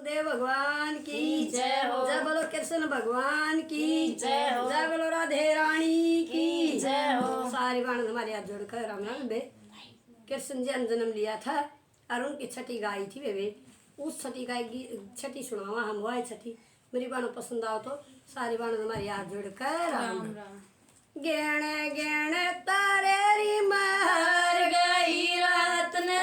बलदेव भगवान की जय हो। जय बोलो कृष्ण भगवान की जय हो। जय बोलो राधे रानी की जय हो। सारी बाण हमारे हाथ जोड़कर राम राम बे। कृष्ण जी ने जन्म लिया था और उनकी छठी गाय थी वे उस छठी गाय की छठी सुनावा हम हुआ छठी मेरी बाणों पसंद आओ तो सारी बाण हमारे हाथ जोड़कर राम राम। गेण गेण तारे री महर गई रात ने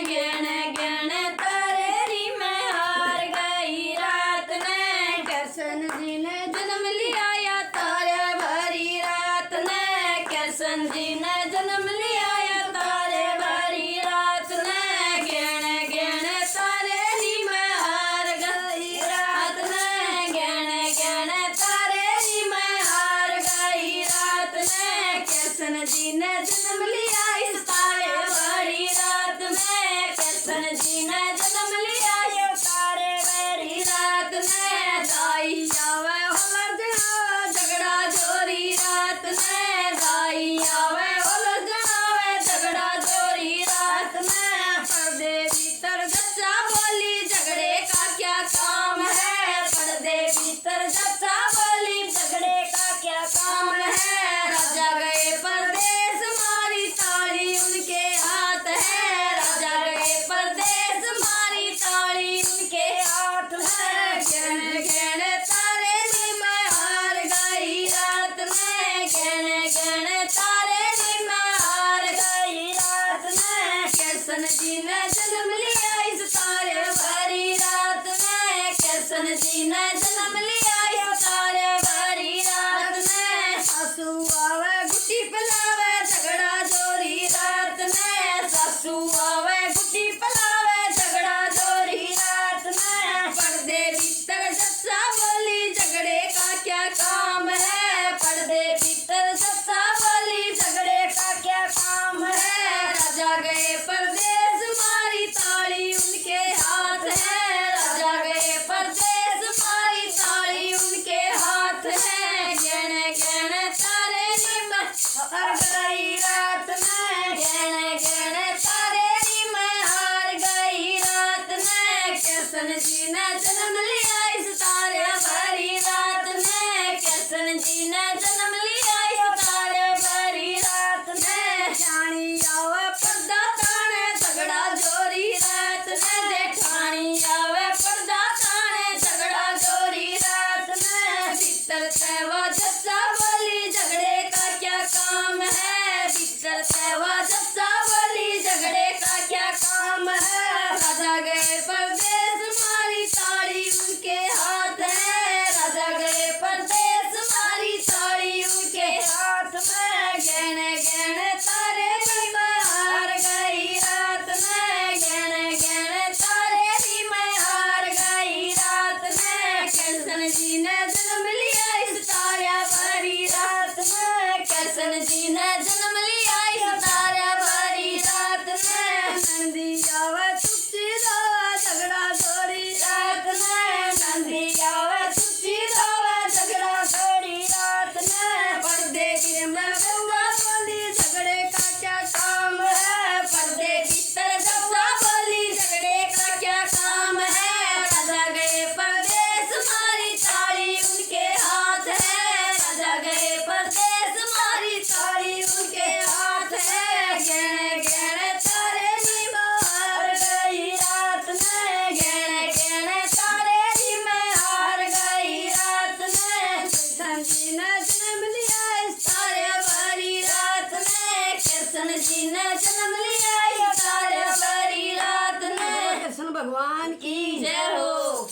गेण गेण तारे री महर गई रात ने कृष्ण जी ने जन्म लिया या तारे भरी रात ने कृष्ण जी ने जन्म लिया या तारे भरी रात ने गेण गेण तारे री महर गई रात ने गेण गेण तारे री महर गई रात में कृष्ण जी ने जन्म लिया इस तारे भरी रात में कृष्ण जी ने जन्म लिया ये तारे भरी रात में दाई आवे होलर जनावे झगड़ा जोरी रात में दाई आवे होलर जनावे झगड़ा जोरी रात में पर्दे भीतर जच्चा बोली झगड़े का क्या काम है पर्दे भीतर जच्चा बोली झगड़े का क्या काम है राजा गए परदेश मारी ताली उनके हाथ है राजा गए परदेश मारी ताली उनके हाथ है गहन गहन तारे नी मैं हार गई रात में गहन गहन तारे नी मैं हार गई रात में कृष्ण जी ने जन्म लिया इस तारे भरी रात में कृष्ण जी ने जन्म लिया ये तारे भरी रात में सासू आवे गुटी पलावे झगड़ा जोरी रात में सासू आवे गुटी पलावे झगड़ा जोरी रात में पर्दे भीतर जच्चा बोली झगड़े का क्या काम है पर्दे भीतर जच्चा बोली झगड़े का क्या काम है राजा गए परदेश मारी ताली उनके हाथ है राजा गए परदेश मारी ताली उनके हाथ है गहन गहन तारे नी मैं हार गई रात में गहन गहन तारे नी मैं हार गई रात में कृष्ण जी ने जन्म लिया इस तारे भरी रात में कृष्ण जी ने जन्म लिया ये तारे भरी रात में जानी आवे पर्दा ताने झगड़ा जोरी रात में जेठानी आवे पर्दा ताने झगड़ा जोरी रात में भीतर से वो जच्चा बोली झगड़े का क्या काम है भीतर से वो जच्चा बोली झगड़े का क्या काम है राजा गए परदेश मारी ताली उनके हाथ है राजा गए परदेश मारी ताली उनके हाथ में गहन गहन तारे नी मैं हार गई रात में गहन गहन तारे नी मैं हार गई रात में कृष्ण जी ने जन्म लिया इस तारे भरी रात में कृष्ण जी ने जन्म लिया इस तारे भरी रात में नंदी आवे तुझी दावा झगड़ा जोरी रात में नंदी आवे तुझी दावा झगड़ा जोरी रात में पर्दे की मैं बउआ बोली झगड़े का क्या काम है पर्दे भीतर जच्चा बोली झगड़े का क्या काम है राजा गए परदेश मारी ताली उनके हाथ है राजा गए परदेश मारी ताली उनके हाथ है गहन गहन तारे नी मैं हार गई रात में गहन गहन तारे नी मैं हार गई रात में कृष्ण जी ने जन्म लिया इस तारे भरी रात में कृष्ण जी ने जन्म लिया ये तारे भरी रात में कृष्ण भगवान की जय हो।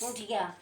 उठ गया।